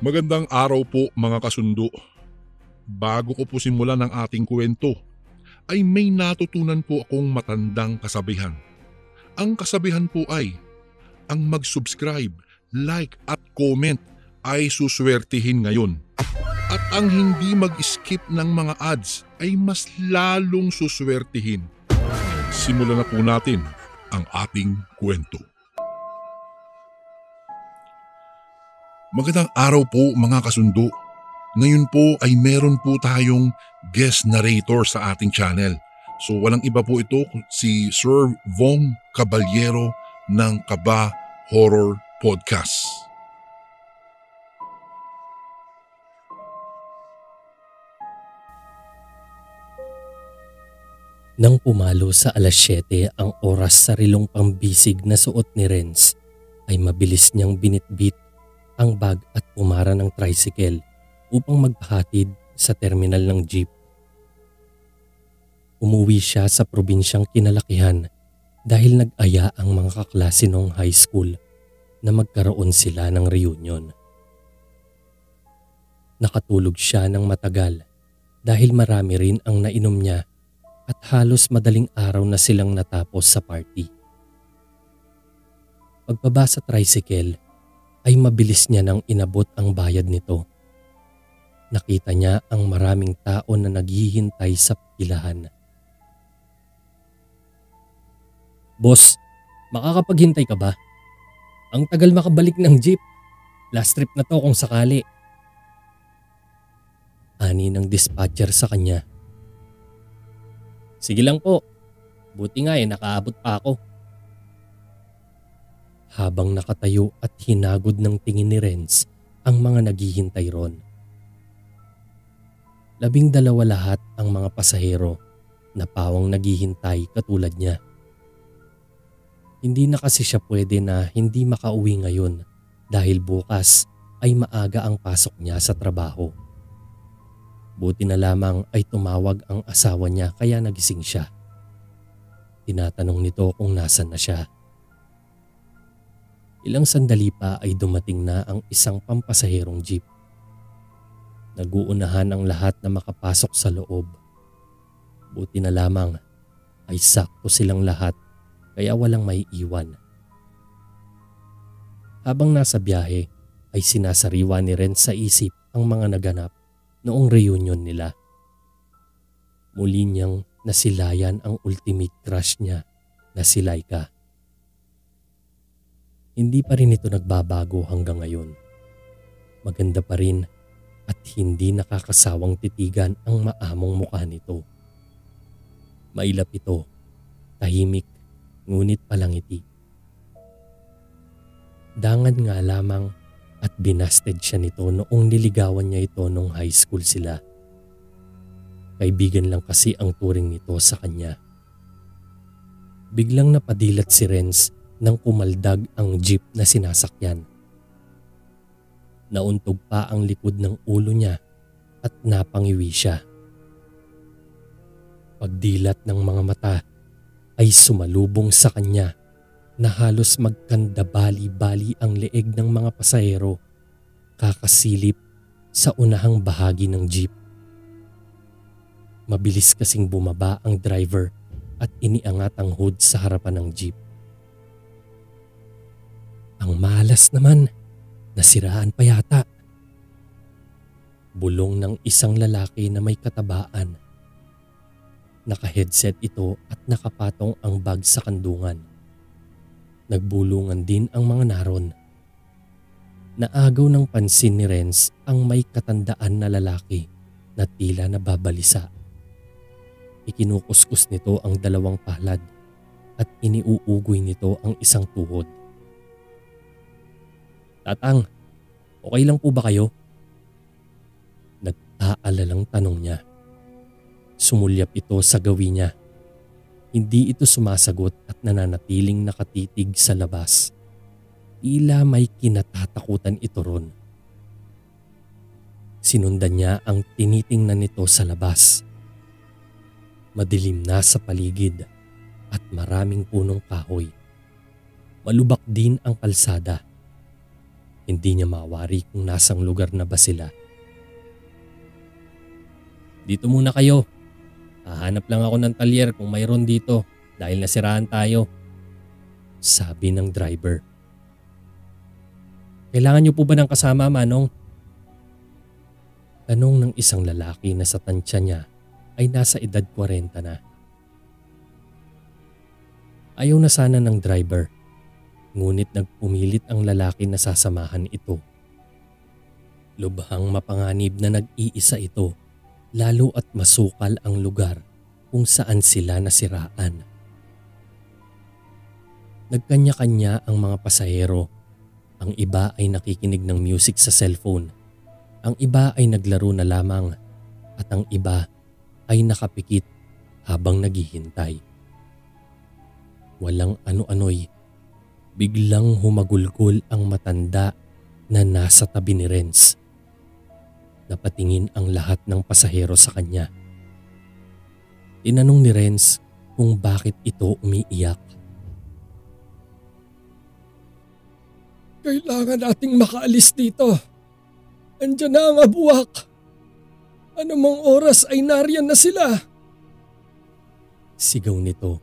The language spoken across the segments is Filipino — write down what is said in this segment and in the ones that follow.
Magandang araw po mga kasundo. Bago ko po simulan ang ating kwento, ay may natutunan po akong matandang kasabihan. Ang kasabihan po ay, ang mag-subscribe, like at comment ay suswertihin ngayon. At ang hindi mag-skip ng mga ads ay mas lalong suswertihin. Simulan na po natin ang ating kwento. Magandang araw po mga kasundo. Ngayon po ay meron po tayong guest narrator sa ating channel. So walang iba po ito si Sir Vong Caballero ng Kaba Horror Podcast. Nang pumalo sa 7:00 ang oras sa rilong pambisig na suot ni Renz, ay mabilis niyang binitbit ang bag at pumara ng tricycle upang magpahatid sa terminal ng jeep. Umuwi siya sa probinsyang kinalakihan dahil nag-aya ang mga kaklase noong high school na magkaroon sila ng reunion. Nakatulog siya ng matagal dahil marami rin ang nainom niya at halos madaling araw na silang natapos sa party. Pagbaba sa tricycle ay mabilis niya nang inabot ang bayad nito. Nakita niya ang maraming tao na naghihintay sa pilahan. "Boss, makakapaghintay ka ba? Ang tagal makabalik ng jeep. Last trip na to kung sakali." Ani ng dispatcher sa kanya. "Sige lang po. Buti nga nakaabot pa ako." Habang nakatayo at hinagod ng tingin ni Renz ang mga naghihintay ron. 12 lahat ang mga pasahero na pawang naghihintay katulad niya. Hindi na kasi siya pwede na hindi makauwi ngayon dahil bukas ay maaga ang pasok niya sa trabaho. Buti na lamang ay tumawag ang asawa niya kaya nagising siya. Tinatanong nito kung nasan na siya. Ilang sandali pa ay dumating na ang isang pampasaherong jeep. Naguunahan ang lahat na makapasok sa loob. Buti na lamang ay sakto silang lahat kaya walang may iwan. Habang nasa biyahe ay sinasariwa ni Renz sa isip ang mga naganap noong reunion nila. Muli niyang nasilayan ang ultimate crush niya na si Laika. Hindi pa rin ito nagbabago hanggang ngayon. Maganda pa rin at hindi nakakasawang titigan ang maamong mukha nito. Mailap ito, tahimik, ngunit palangiti. Dangan nga lamang at binasted siya nito noong niligawan niya ito nung high school sila. Kaibigan lang kasi ang turing nito sa kanya. Biglang napadilat si Renz nang pumaldag ang jeep na sinasakyan. Nauntog pa ang likod ng ulo niya at napangiwi siya. Pagdilat ng mga mata ay sumalubong sa kanya na halos magkandabali-bali ang leeg ng mga pasahero kakasilip sa unahang bahagi ng jeep. Mabilis kasing bumaba ang driver at iniangat ang hood sa harapan ng jeep. "Ang malas naman, nasiraan pa yata." Bulong ng isang lalaki na may katabaan. Naka-headset ito at nakapatong ang bag sa kandungan. Nagbulungan din ang mga naron. Naagaw ng pansin ni Renz ang may katandaan na lalaki na tila nababalisa. Ikinukuskus nito ang 2 palad at iniuugoy nito ang isang tuhod. "Tatang, okay lang po ba kayo?" Nag-aalalang tanong niya. Sumulyap ito sa gawi niya. Hindi ito sumasagot at nananatiling nakatitig sa labas. Tila may kinatatakutan ito ron. Sinundan niya ang tinitingnan nito sa labas. Madilim na sa paligid at maraming punong kahoy. Malubak din ang kalsada. Hindi niya mawari kung nasang lugar na ba sila. Dito muna kayo. Hahanap lang ako ng talyer kung mayroon dito dahil nasiraan tayo. Sabi ng driver. Kailangan niyo po ba ng kasama, Manong? Tanong ng isang lalaki na sa tansya niya ay nasa edad 40 na. Ayaw na sana ng driver, ngunit nagpumilit ang lalaki na sasamahan ito. Lubhang mapanganib na nag-iisa ito, lalo at masukal ang lugar kung saan sila nasiraan. Nagkanya-kanya ang mga pasahero. Ang iba ay nakikinig ng music sa cellphone. Ang iba ay naglaro na lamang at ang iba ay nakapikit habang naghihintay. Walang ano-ano'y biglang humagulgol ang matanda na nasa tabi ni Renz. Napatingin ang lahat ng pasahero sa kanya. Tinanong ni Renz kung bakit ito umiiyak. Kailangan nating makaalis dito. Andiyan na ang abuwak. Anumang oras ay nariyan na sila. Sigaw nito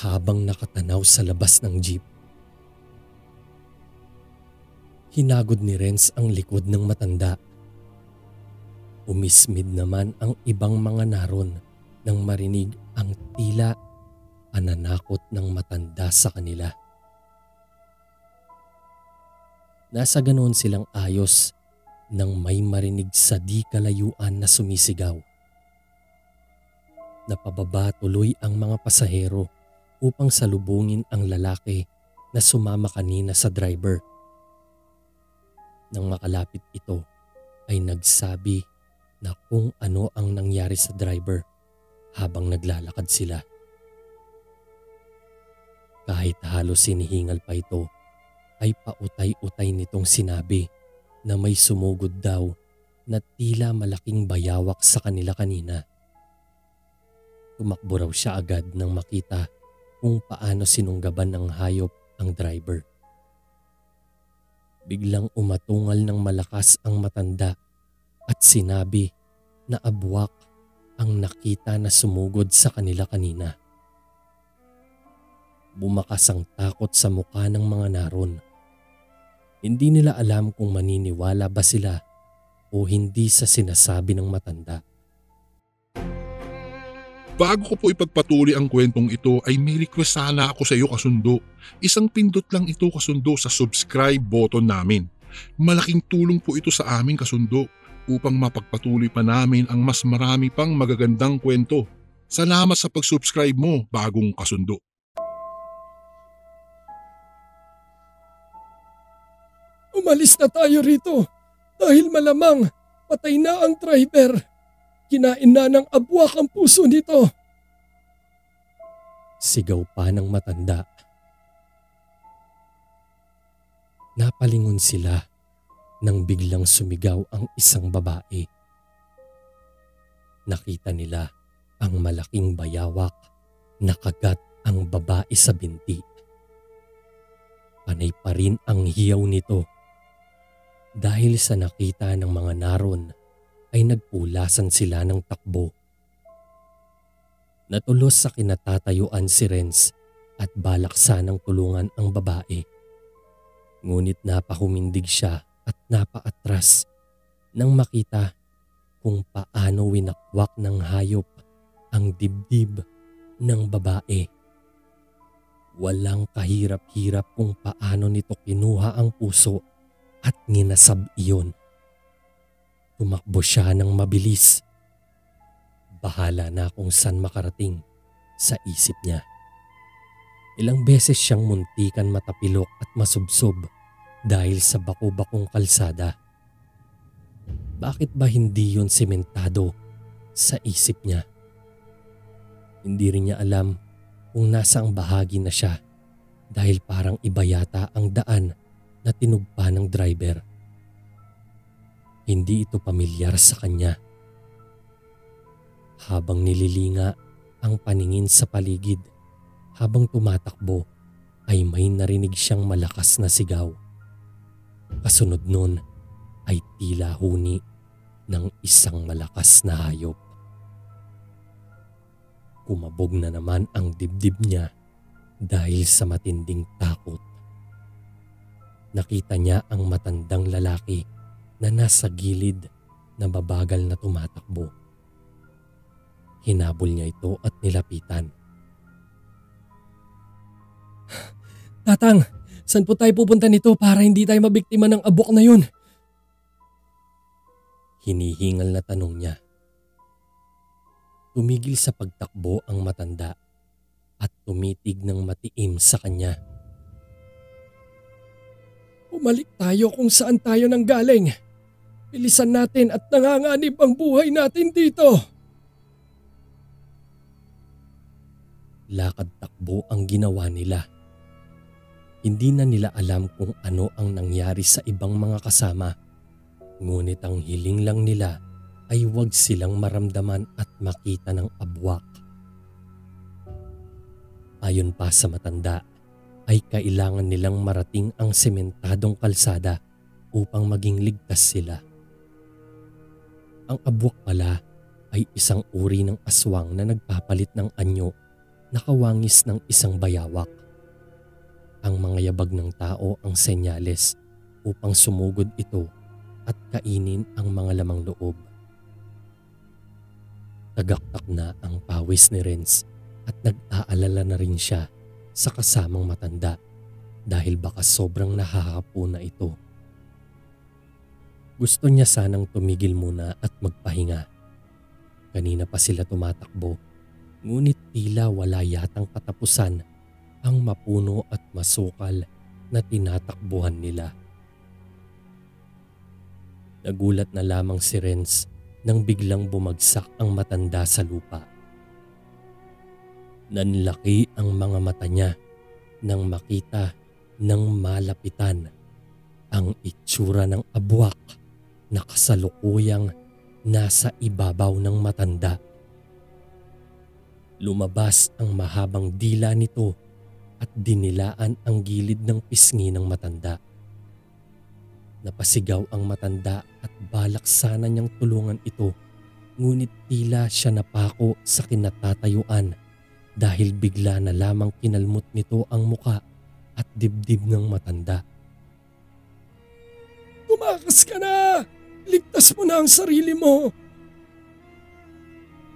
habang nakatanaw sa labas ng jeep. Hinagod ni Renz ang likod ng matanda. Umismid naman ang ibang mga naron nang marinig ang tila ananakot ng matanda sa kanila. Nasa ganoon silang ayos nang may marinig sa di kalayuan na sumisigaw. Napababa tuloy ang mga pasahero upang salubungin ang lalaki na sumama kanina sa driver. Nang makalapit ito ay nagsabi na kung ano ang nangyari sa driver habang naglalakad sila. Kahit halos sinihingal pa ito, ay pautay-utay nitong sinabi na may sumugod daw na tila malaking bayawak sa kanila kanina. Tumakbo raw siya agad nang makita kung paano sinunggaban ng hayop ang driver. Biglang umatungal ng malakas ang matanda at sinabi na abwak ang nakita na sumugod sa kanila kanina. Bumakas ang takot sa mukha ng mga naron. Hindi nila alam kung maniniwala ba sila o hindi sa sinasabi ng matanda. Bago ko po ipagpatuloy ang kwentong ito ay may request sana ako sa iyo kasundo. Isang pindot lang ito kasundo sa subscribe button namin. Malaking tulong po ito sa aming kasundo upang mapagpatuloy pa namin ang mas marami pang magagandang kwento. Salamat sa pag-subscribe mo, bagong kasundo. Umalis na tayo rito dahil malamang patay na ang driver. Kinain na ng abwak ang puso nito. Sigaw pa ng matanda. Napalingon sila nang biglang sumigaw ang isang babae. Nakita nila ang malaking bayawak na kagat ang babae sa binti. Panay pa rin ang hiyaw nito. Dahil sa nakita ng mga naron ay nagpulasan sila ng takbo. Natulos sa kinatatayuan si Renz at balak sanang tulungan ang babae. Ngunit napahumindig siya at napaatras nang makita kung paano winakwak ng hayop ang dibdib ng babae. Walang kahirap-hirap kung paano nito kinuha ang puso at ninasab iyon. Tumakbo siya ng mabilis. Bahala na kung saan makarating sa isip niya. Ilang beses siyang muntikan matapilok at masubsob dahil sa bako-bakong kalsada. Bakit ba hindi yun sementado sa isip niya? Hindi rin niya alam kung nasaang bahagi na siya dahil parang iba yata ang daan na tinugpa ng driver. Hindi ito pamilyar sa kanya. Habang nililinga ang paningin sa paligid, habang tumatakbo ay may narinig siyang malakas na sigaw. Kasunod nun ay tila huni ng isang malakas na hayop. Kumabog na naman ang dibdib niya dahil sa matinding takot. Nakita niya ang matandang lalaki na nasa gilid na mabagal na tumatakbo. Hinabol niya ito at nilapitan. Tatang, saan po tayo pupunta nito para hindi tayo mabiktima ng abok na yun? Hinihingal na tanong niya. Tumigil sa pagtakbo ang matanda at tumitig ng matiim sa kanya. Bumalik tayo kung saan tayo nanggaling. Bilisan natin at nanganganib ang buhay natin dito. Lakad takbo ang ginawa nila. Hindi na nila alam kung ano ang nangyari sa ibang mga kasama. Ngunit ang hiling lang nila ay huwag silang maramdaman at makita ng abwak. Ayon pa sa matanda, ay kailangan nilang marating ang sementadong kalsada upang maging ligtas sila. Ang abwak pala ay isang uri ng aswang na nagpapalit ng anyo na kawangis ng isang bayawak. Ang mga yabag ng tao ang senyales upang sumugod ito at kainin ang mga lamang loob. Tagaktak na ang pawis ni Renz at nag-aalala na rin siya sa kasamang matanda dahil baka sobrang nahahapo na ito. Gusto niya sanang tumigil muna at magpahinga. Kanina pa sila tumatakbo, ngunit tila wala yatang katapusan ang mapuno at masukal na tinatakbuhan nila. Nagulat na lamang si Renz nang biglang bumagsak ang matanda sa lupa. Nanlaki ang mga mata niya nang makita ng malapitan ang itsura ng abwak na kasalukuyang nasa ibabaw ng matanda. Lumabas ang mahabang dila nito at dinilaan ang gilid ng pisngi ng matanda. Napasigaw ang matanda at balak sana niyang tulungan ito, ngunit tila siya napako sa kinatatayuan dahil bigla na lamang kinalmot nito ang muka at dibdib ng matanda. Tumakas ka na! Ligtas mo na ang sarili mo!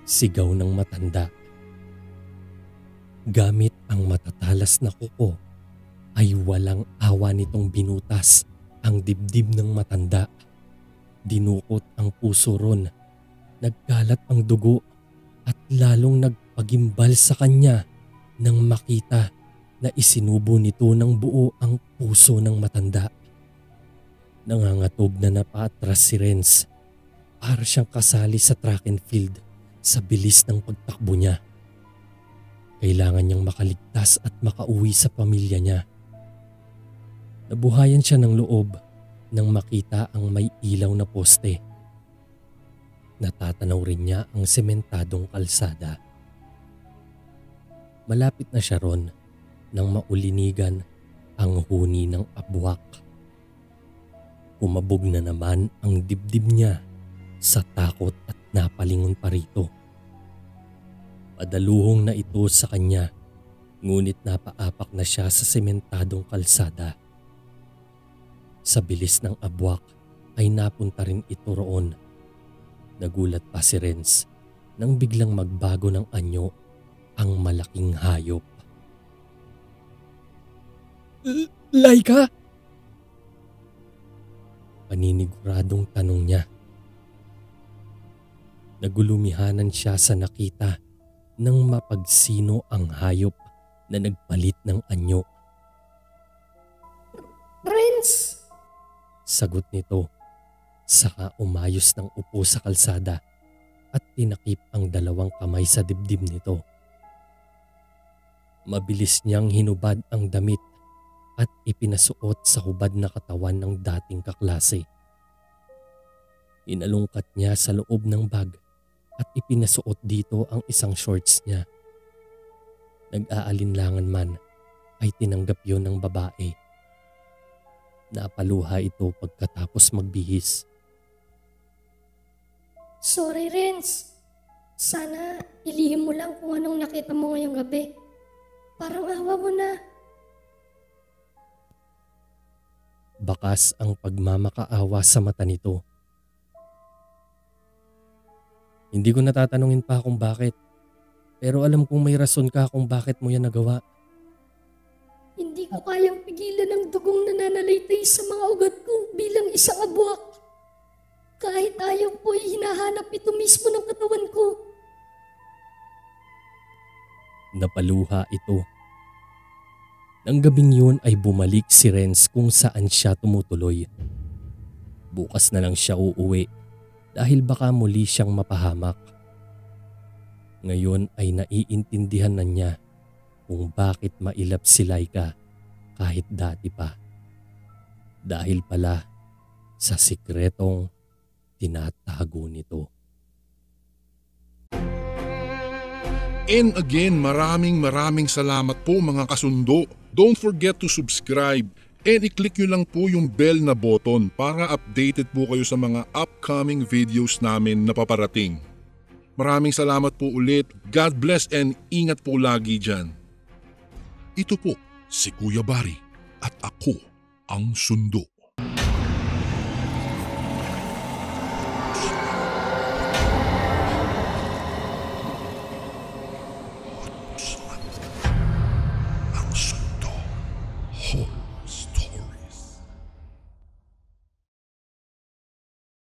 Sigaw ng matanda. Gamit ang matatalas na kuko ay walang awa nitong binutas ang dibdib ng matanda. Dinukot ang puso ron, nagkalat ang dugo at lalong nagpagimbal sa kanya nang makita na isinubo nito ng buo ang puso ng matanda. Nangangatog na napaatras si Renz. Para siyang kasali sa track and field sa bilis ng pagtakbo niya. Kailangan niyang makaligtas at makauwi sa pamilya niya. Nabuhayan siya ng loob nang makita ang may ilaw na poste. Natatanaw rin niya ang sementadong kalsada. Malapit na siya ron nang maulinigan ang huni ng abwak. Umabog na naman ang dibdib niya sa takot at napalingon pa rito. Padaluhong na ito sa kanya, ngunit napaapak na siya sa sementadong kalsada. Sa bilis ng abwak ay napunta rin ito roon. Nagulat pa si Renz nang biglang magbago ng anyo ang malaking hayop. Laika? Paniniguradong tanong niya. Nagulumihanan siya sa nakita nang mapagsino ang hayop na nagpalit ng anyo. Prince! Sagot nito, saka umayos ng upo sa kalsada at tinakip ang dalawang kamay sa dibdib nito. Mabilis niyang hinubad ang damit at ipinasuot sa hubad na katawan ng dating kaklase. Inalungkat niya sa loob ng bag at ipinasuot dito ang isang shorts niya. Nag-aalinlangan man ay tinanggap yon ng babae. Napaluha ito pagkatapos magbihis. Sorry, Renz. Sana ilihim mo lang kung anong nakita mo ngayong gabi. Parang awa mo na. Bakas ang pagmamakaawa sa mata nito. Hindi ko natatanungin pa kung bakit. Pero alam kong may rason ka kung bakit mo yan nagawa. Hindi ko kayang pigilan ang dugong nananalitay sa mga ugat ko bilang isang abwak. Kahit ayaw ko ay hinahanap ito mismo ng katawan ko. Napaluha ito. Nang gabing yun ay bumalik si Renz kung saan siya tumutuloy. Bukas na lang siya uuwi dahil baka muli siyang mapahamak. Ngayon ay naiintindihan na niya kung bakit mailap si Laika kahit dati pa. Dahil pala sa sikretong tinatago nito. And again, maraming salamat po mga kasundo. Don't forget to subscribe and i-click nyo lang po yung bell na button para updated po kayo sa mga upcoming videos namin na paparating. Maraming salamat po ulit. God bless and ingat po lagi dyan. Ito po si Kuya Bari at ako ang Sundo.